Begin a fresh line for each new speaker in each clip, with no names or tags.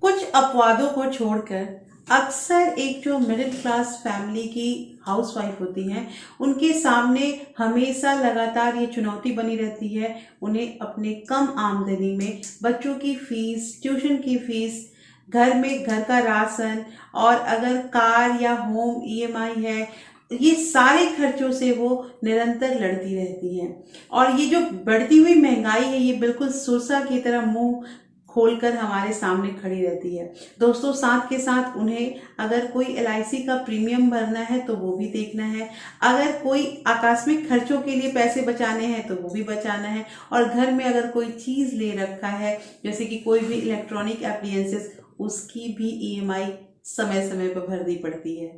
कुछ अपवादों को छोड़कर अक्सर एक जो मिडिल क्लास फैमिली की हाउसवाइफ होती हैं, उनके सामने हमेशा लगातार ये चुनौती बनी रहती है। उन्हें अपने कम आमदनी में बच्चों की फीस, ट्यूशन की फीस, घर में घर का राशन और अगर कार या होम ईएमआई है, ये सारे खर्चों से वो निरंतर लड़ती रहती हैं। और ये जो बढ़ती हुई महंगाई है, ये बिल्कुल सुरसा की तरह मुंह खोलकर हमारे सामने खड़ी रहती है। दोस्तों, साथ के साथ उन्हें अगर कोई एलआईसी का प्रीमियम भरना है तो वो भी देखना है, अगर कोई आकस्मिक खर्चों के लिए पैसे बचाने हैं तो वो भी बचाना है, और घर में अगर कोई चीज ले रखा है जैसे कि कोई भी इलेक्ट्रॉनिक एप्लियंसेस, उसकी भी ईएमआई समय समय पर भरनी पड़ती है।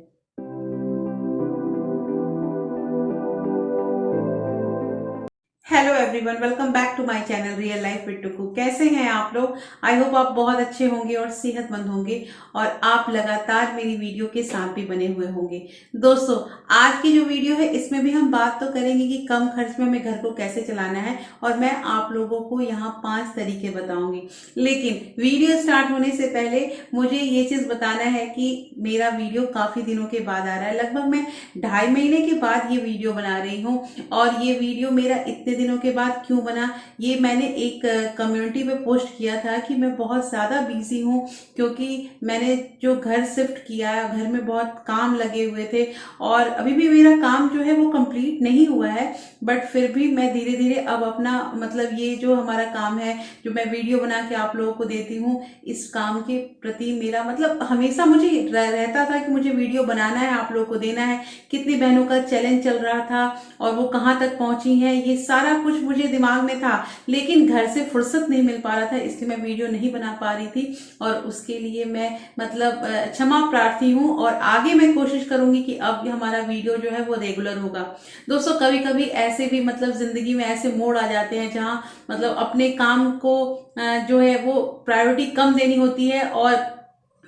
Hello everyone, welcome back to my channel real life with Tuku. कैसे हैं आप लोग? आई होप आप बहुत अच्छे होंगे और सेहतमंद होंगे और आप लगातार मेरी वीडियो के साथ भी बने हुए होंगे। दोस्तों, आज की जो वीडियो है इसमें भी हम बात तो करेंगे कि कम खर्च में हमें घर को कैसे चलाना है, और मैं आप लोगों को यहाँ 5 तरीके बताऊंगी। लेकिन वीडियो स्टार्ट होने से पहले मुझे ये चीज बताना है कि मेरा वीडियो काफी दिनों के बाद आ रहा है। लगभग मैं 2.5 महीने के बाद ये वीडियो बना रही हूँ, और ये वीडियो मेरा इतने दिनों के बाद क्यों बना, ये मैंने एक कम्युनिटी पे पोस्ट किया था कि मैं बहुत ज़्यादा बिजी हूँ, क्योंकि मैंने जो घर शिफ्ट किया, घर में बहुत काम लगे हुए थे और अभी भी मेरा काम जो है वो कंप्लीट नहीं हुआ है। बट फिर भी मैं धीरे धीरे अब अपना मतलब ये जो हमारा काम है, जो मैं वीडियो बना के आप लोगों को देती हूँ, इस काम के प्रति मेरा मतलब हमेशा मुझे रहता था कि मुझे वीडियो बनाना है, आप लोगों को देना है। कितनी बहनों का चैलेंज चल रहा था और वो कहाँ तक पहुंची हैं, ये सारा कुछ मुझे दिमाग में था, लेकिन घर से फुर्सत नहीं मिल पा रहा था, इसलिए मैं वीडियो नहीं बना पा रही थी। और उसके लिए मैं मतलब क्षमा प्रार्थी हूँ, और आगे मैं कोशिश करूंगी कि अब हमारा वीडियो जो है वो रेगुलर होगा। दोस्तों, कभी कभी ऐसे भी मतलब जिंदगी में ऐसे मोड़ आ जाते हैं जहाँ मतलब अपने काम को जो है वो प्रायोरिटी कम देनी होती है, और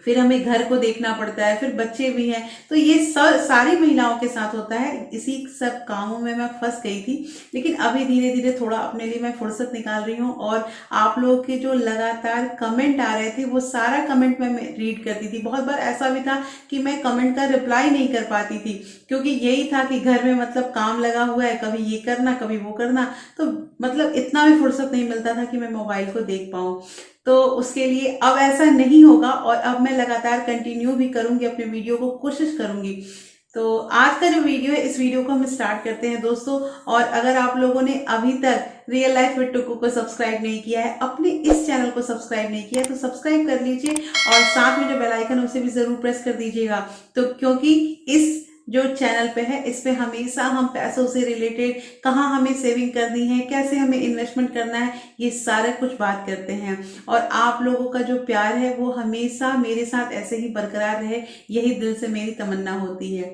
फिर हमें घर को देखना पड़ता है, फिर बच्चे भी हैं। तो ये सारी महिलाओं के साथ होता है। इसी सब कामों में मैं फंस गई थी, लेकिन अभी धीरे धीरे थोड़ा अपने लिए मैं फुर्सत निकाल रही हूँ, और आप लोगों के जो लगातार कमेंट आ रहे थे वो सारा कमेंट मैं रीड करती थी। बहुत बार ऐसा भी था कि मैं कमेंट का रिप्लाई नहीं कर पाती थी, क्योंकि यही था कि घर में मतलब काम लगा हुआ है, कभी ये करना कभी वो करना, तो मतलब इतना भी फुर्सत नहीं मिलता था कि मैं मोबाइल को देख पाऊँ। तो उसके लिए अब ऐसा नहीं होगा, और अब मैं लगातार कंटिन्यू भी करूंगी अपने वीडियो को, कोशिश करूंगी। तो आज का जो वीडियो है, इस वीडियो को हम स्टार्ट करते हैं दोस्तों। और अगर आप लोगों ने अभी तक रियल लाइफ विद टुकू को सब्सक्राइब नहीं किया है, अपने इस चैनल को सब्सक्राइब नहीं किया, तो सब्सक्राइब कर लीजिए, और साथ में जो बेल आइकन है उसे भी जरूर प्रेस कर दीजिएगा। तो क्योंकि इस जो चैनल पे है, इस पे हमेशा हम पैसों से रिलेटेड, कहाँ हमें सेविंग करनी है, कैसे हमें इन्वेस्टमेंट करना है, ये सारा कुछ बात करते हैं। और आप लोगों का जो प्यार है वो हमेशा मेरे साथ ऐसे ही बरकरार रहे, यही दिल से मेरी तमन्ना होती है।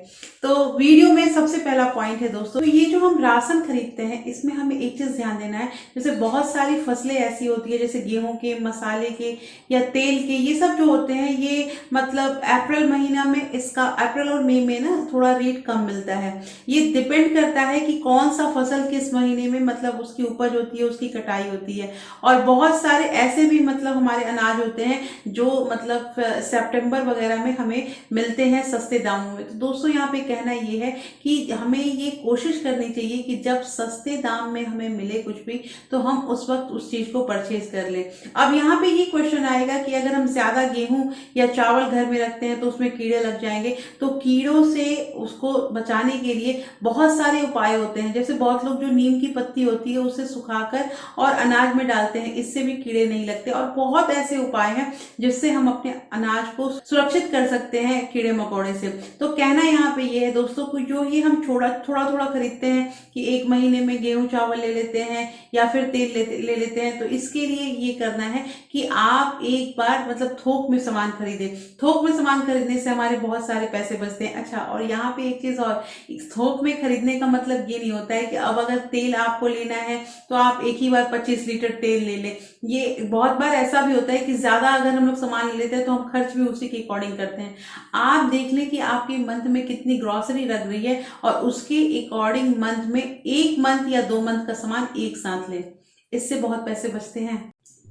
तो वीडियो में सबसे पहला पॉइंट है दोस्तों, ये जो हम राशन खरीदते हैं इसमें हमें एक चीज ध्यान देना है। जैसे बहुत सारी फसलें ऐसी होती है, जैसे गेहूं के, मसाले के या तेल के, ये सब जो होते हैं, ये मतलब अप्रैल महीना में इसका, अप्रैल और मई में ना थोड़ा रेट कम मिलता है। ये डिपेंड करता है कि कौन सा फसल किस महीने में मतलब उसकी उपज होती है, उसकी कटाई होती है। और बहुत सारे ऐसे भी मतलब हमारे अनाज होते हैं जो मतलब सितंबर वगैरह में हमें मिलते हैं सस्ते दामों में। तो दोस्तों, यहाँ पे कहना ये है कि हमें ये कोशिश करनी चाहिए कि जब सस्ते दाम में हमें मिले कुछ भी, तो हम उस वक्त उस चीज को परचेज कर लें। अब यहाँ पे ये क्वेश्चन आएगा कि अगर हम ज्यादा गेहूं या चावल घर में रखते हैं तो उसमें कीड़े लग जाएंगे। तो कीड़ों से उसको बचाने के लिए बहुत सारे उपाय होते हैं। जैसे बहुत लोग जो नीम की पत्ती होती है उसे सुखाकर और अनाज में डालते हैं, इससे भी कीड़े नहीं लगते। और बहुत ऐसे उपाय हैं जिससे हम अपने अनाज को सुरक्षित कर सकते हैं कीड़े मकोड़े से। तो कहना यहाँ पे ये है दोस्तों को, जो ये हम थोड़ा थोड़ा खरीदते हैं कि एक महीने में गेहूं चावल ले लेते हैं या फिर तेल ले लेते हैं, तो इसके लिए ये करना है कि आप एक बार मतलब थोक में सामान खरीदें। थोक में सामान खरीदने से हमारे बहुत सारे पैसे बचते हैं। अच्छा, और यहाँ पे एक चीज और, थोक में खरीदने का मतलब ये नहीं होता है कि अब अगर तेल आपको लेना है तो आप एक ही बार 25 लीटर तेल ले लें। ये बहुत बार ऐसा भी होता है कि ज्यादा अगर हम लोग सामान ले लेते हैं तो हम खर्च भी उसी के अकॉर्डिंग करते हैं। आप देख लें कि आपके मंथ में कितनी ग्रोसरी लग रही है, और उसके अकॉर्डिंग मंथ में 1 मंथ या 2 मंथ का सामान एक साथ लें, इससे बहुत पैसे बचते हैं।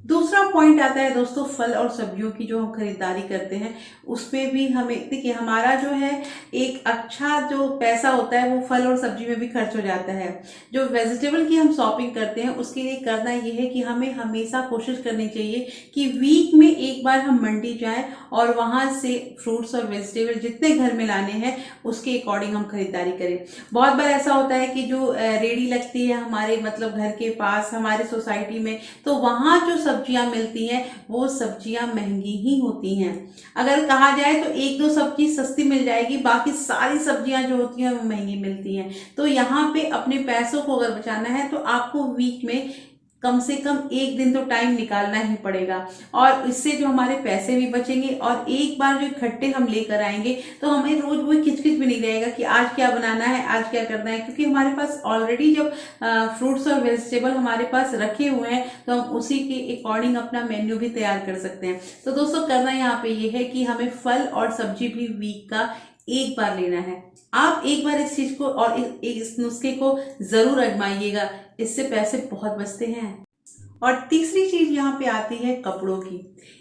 दूसरा पॉइंट आता है दोस्तों फल और सब्जियों की जो हम खरीदारी करते हैं उसमें भी हमें देखिए हमारा जो है एक अच्छा जो पैसा होता है वो फल और सब्जी में भी खर्च हो जाता है। जो वेजिटेबल की हम शॉपिंग करते हैं उसके लिए करना ये है कि हमें हमेशा कोशिश करनी चाहिए कि वीक में एक बार हम मंडी जाएं और वहां से फ्रूट्स और वेजिटेबल जितने घर में लाने हैं उसके अकॉर्डिंग हम खरीदारी करें। बहुत बार ऐसा होता है कि जो रेडी लगती है हमारे मतलब घर के पास हमारे सोसाइटी में, तो वहां जो सब्जियां मिलती हैं वो सब्जियां महंगी ही होती हैं। अगर कहा जाए तो एक दो सब्जी सस्ती मिल जाएगी, बाकी सारी सब्जियां जो होती हैं वो महंगी मिलती हैं। तो यहाँ पे अपने पैसों को अगर बचाना है तो आपको वीक में कम से कम एक दिन तो टाइम निकालना ही पड़ेगा, और इससे जो हमारे पैसे भी बचेंगे और एक बार जो इकट्ठे हम लेकर आएंगे तो हमें रोज वो किचकिच भी नहीं रहेगा कि आज क्या बनाना है, आज क्या करना है, क्योंकि हमारे पास ऑलरेडी जब फ्रूट्स और वेजिटेबल हमारे पास रखे हुए हैं तो हम उसी के अकॉर्डिंग अपना मेन्यू भी तैयार कर सकते हैं। तो दोस्तों करना यहाँ पे ये है कि हमें फल और सब्जी भी वीक का एक बार लेना है। आप एक बार इस चीज को और इस नुस्खे को जरूर आजमाइएगा, इससे पैसे बहुत बचते हैं। और तीसरी चीज यहाँ पे आती है कपड़ों की।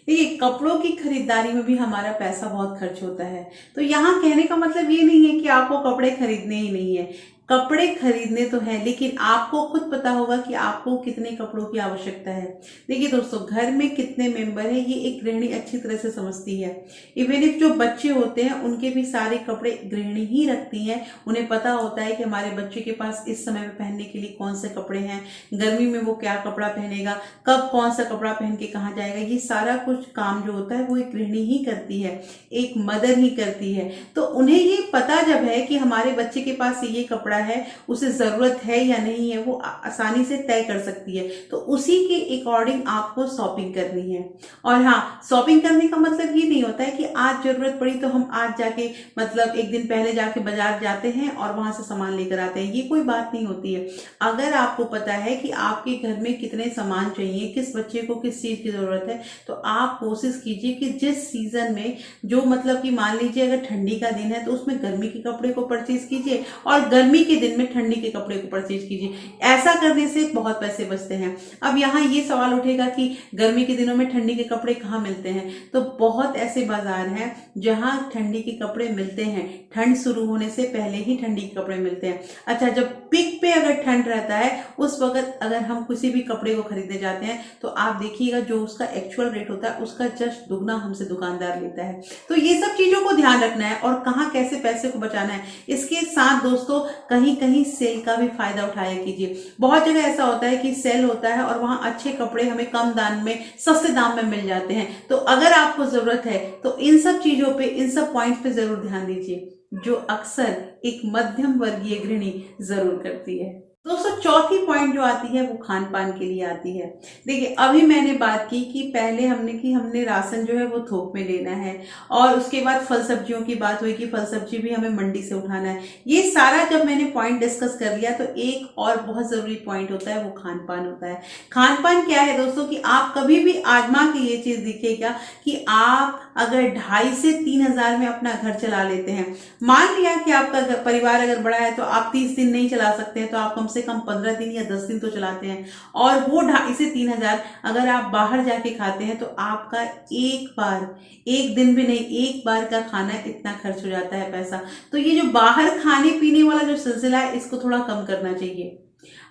देखिए कपड़ों की खरीदारी में भी हमारा पैसा बहुत खर्च होता है। तो यहाँ कहने का मतलब ये नहीं है कि आपको कपड़े खरीदने ही नहीं है, कपड़े खरीदने तो है, लेकिन आपको खुद पता होगा कि आपको कितने कपड़ों की आवश्यकता है। देखिए दोस्तों घर में कितने मेंबर है ये एक गृहिणी अच्छी तरह से समझती है। इवन इफ जो बच्चे होते हैं उनके भी सारे कपड़े गृहिणी ही रखती हैं। उन्हें पता होता है कि हमारे बच्चे के पास इस समय में पहनने के लिए कौन से कपड़े हैं, गर्मी में वो क्या कपड़ा पहनेगा, कब कौन सा कपड़ा पहन के कहाँ जाएगा, ये सारा कुछ काम जो होता है वो एक गृहिणी ही करती है, एक मदर ही करती है। तो उन्हें ये पता जब है कि हमारे बच्चे के पास ये कपड़ा है, उसे जरूरत है या नहीं है, वो आसानी से तय कर सकती है। तो उसी के अकॉर्डिंग आपको शॉपिंग करनी है। और हाँ, शॉपिंग करने का मतलब ये नहीं होता है कि आज जरूरत पड़ी तो हम आज जाके मतलब एक दिन पहले जाके बाजार जाते हैं और वहां से सामान लेकर आते हैं, ये कोई बात नहीं होती है। अगर आपको पता है कि आपके घर में कितने सामान चाहिए, किस बच्चे को किस चीज की जरूरत है, तो आप कोशिश कीजिए कि जिस सीजन में जो मतलब कि मान लीजिए अगर ठंडी का दिन है तो उसमें गर्मी के कपड़े को परचेज कीजिए और गर्मी के दिन में ठंडी के कपड़े को परचेज कीजिए। ऐसा करने से बहुत पैसे बचते हैं। अब यहाँ ये सवाल उठेगा कि गर्मी के दिनों में ठंडी के कपड़े कहाँ मिलते हैं, तो बहुत ऐसे बाजार हैं जहां ठंडी के कपड़े मिलते हैं, ठंड शुरू होने से पहले ही ठंडी के कपड़े मिलते हैं। अच्छा, जब पीक पे अगर ठंड रहता है उस वक्त अगर हम किसी भी कपड़े को खरीदने जाते हैं तो आप देखिएगा जो उसका एक्चुअल रेट होता है उसका जस्ट दुगना हमसे दुकानदार लेता है। तो ये सब चीजों को ध्यान रखना है और कहाँ कैसे पैसे को बचाना है। इसके साथ दोस्तों कहीं कहीं सेल का भी फायदा उठाया कीजिए। बहुत जगह ऐसा होता है कि सेल होता है और वहां अच्छे कपड़े हमें कम दाम में सस्ते दाम में मिल जाते हैं। तो अगर आपको जरूरत है तो इन सब चीजों पे, इन सब पॉइंट्स पे जरूर ध्यान दीजिए, जो अक्सर एक मध्यम वर्गीय गृहिणी जरूर करती है। दोस्तों चौथी पॉइंट जो आती है वो खान पान के लिए आती है। देखिए अभी मैंने बात की कि पहले हमने राशन जो है वो थोक में लेना है, और उसके बाद फल सब्जियों की बात हुई कि फल सब्जी भी हमें मंडी से उठाना है। ये सारा जब मैंने पॉइंट डिस्कस कर लिया तो एक और बहुत जरूरी पॉइंट होता है, वो खान पान होता है। खान पान क्या है दोस्तों कि आप कभी भी आजमा के ये चीज दिखेगा कि आप अगर 2,500 से 3,000 में अपना घर चला लेते हैं, मान लिया कि आपका परिवार अगर बड़ा है तो आप 30 दिन नहीं चला सकते हैं तो आप कम से कम 15 दिन या 10 दिन तो चलाते हैं, और वो 2,500 से 3,000 अगर आप बाहर जाके खाते हैं तो आपका एक बार, एक दिन भी नहीं, एक बार का खाना इतना खर्च हो जाता है पैसा। तो ये जो बाहर खाने पीने वाला जो सिलसिला है इसको थोड़ा कम करना चाहिए।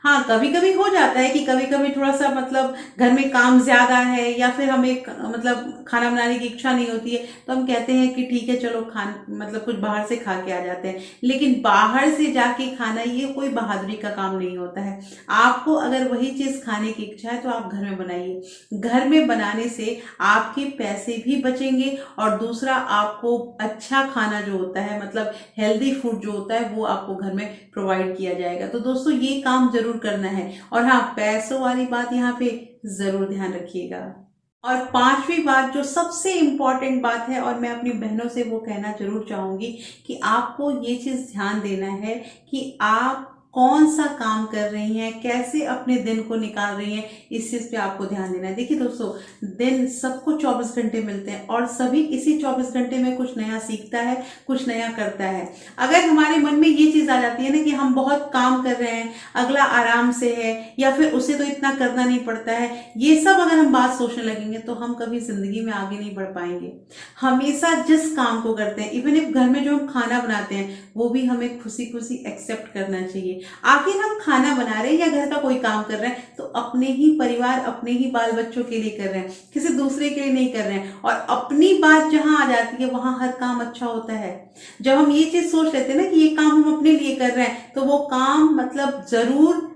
हाँ, कभी कभी हो जाता है कि कभी कभी थोड़ा सा मतलब घर में काम ज्यादा है या फिर हमें मतलब खाना बनाने की इच्छा नहीं होती है तो हम कहते हैं कि ठीक है चलो मतलब कुछ बाहर से खा के आ जाते हैं। लेकिन बाहर से जाके खाना ये कोई बहादुरी का काम नहीं होता है। आपको अगर वही चीज खाने की इच्छा है तो आप घर में बनाइए। घर में बनाने से आपके पैसे भी बचेंगे और दूसरा आपको अच्छा खाना जो होता है मतलब हेल्दी फूड जो होता है वो आपको घर में प्रोवाइड किया जाएगा। तो दोस्तों ये काम जरूर करना है। और हाँ, पैसों वाली बात यहाँ पे जरूर ध्यान रखिएगा। और पांचवी बात जो सबसे इंपॉर्टेंट बात है और मैं अपनी बहनों से वो कहना जरूर चाहूंगी कि आपको ये चीज ध्यान देना है कि आप कौन सा काम कर रही हैं, कैसे अपने दिन को निकाल रही हैं, इस चीज़ पे आपको ध्यान देना है। देखिए दोस्तों, दिन सबको 24 घंटे मिलते हैं और सभी इसी 24 घंटे में कुछ नया सीखता है, कुछ नया करता है। अगर हमारे मन में ये चीज़ आ जाती है ना कि हम बहुत काम कर रहे हैं, अगला आराम से है या फिर उसे तो इतना करना नहीं पड़ता है, ये सब अगर हम बात सोचने लगेंगे तो हम कभी जिंदगी में आगे नहीं बढ़ पाएंगे। हमेशा जिस काम को करते हैं, इवन इफ घर में जो हम खाना बनाते हैं, वो भी हमें खुशी खुशी एक्सेप्ट करना चाहिए। आखिर हम खाना बना रहे हैं या घर का कोई काम कर रहे हैं तो अपने ही परिवार, अपने ही बाल बच्चों के लिए कर रहे हैं, किसी दूसरे के लिए नहीं कर रहे हैं। और अपनी बात जहां आ जाती है वहां हर काम अच्छा होता है। जब हम ये चीज सोच लेते हैं ना कि ये काम हम अपने लिए कर रहे हैं, तो वो काम मतलब जरूर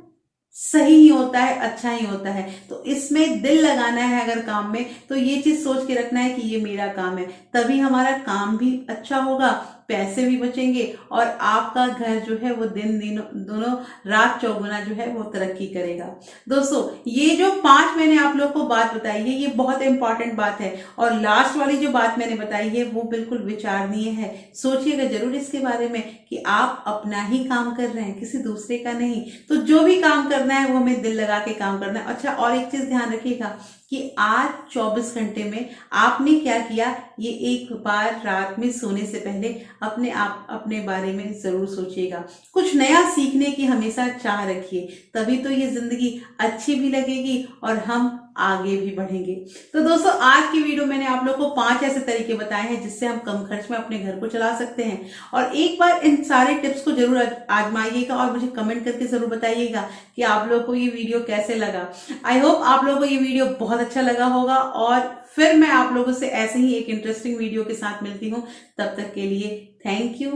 सही ही होता है, अच्छा ही होता है। तो इसमें दिल लगाना है अगर काम में, तो ये चीज सोच के रखना है कि ये मेरा काम है, तभी हमारा काम भी अच्छा होगा, पैसे भी बचेंगे और आपका घर जो है वो दिन दिन दोनों रात चौगुना जो है वो तरक्की करेगा। दोस्तों, ये जो 5 मैंने आप लोग को बात बताई है, ये बहुत इंपॉर्टेंट बात है। और लास्ट वाली जो बात मैंने बताई है वो बिल्कुल विचारणीय है। सोचिएगा जरूर इसके बारे में कि आप अपना ही काम कर रहे हैं, किसी दूसरे का नहीं। तो जो भी काम करना है वो हमें दिल लगा के काम करना है। अच्छा, और एक चीज ध्यान रखिएगा कि आज 24 घंटे में आपने क्या किया, ये एक बार रात में सोने से पहले अपने बारे में जरूर सोचिएगा। कुछ नया सीखने की हमेशा चाह रखिए, तभी तो ये जिंदगी अच्छी भी लगेगी और हम आगे भी बढ़ेंगे। तो दोस्तों, आज की वीडियो मैंने आप लोग को 5 ऐसे तरीके बताए हैं जिससे हम कम खर्च में अपने घर को चला सकते हैं। और एक बार इन सारे टिप्स को जरूर आजमाइएगा और मुझे कमेंट करके जरूर बताइएगा कि आप लोग को ये वीडियो कैसे लगा। आई होप आप लोगों को ये वीडियो बहुत अच्छा लगा होगा और फिर मैं आप लोगों से ऐसे ही एक इंटरेस्टिंग वीडियो के साथ मिलती हूँ। तब तक के लिए thank you,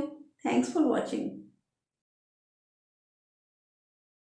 thanks for watching.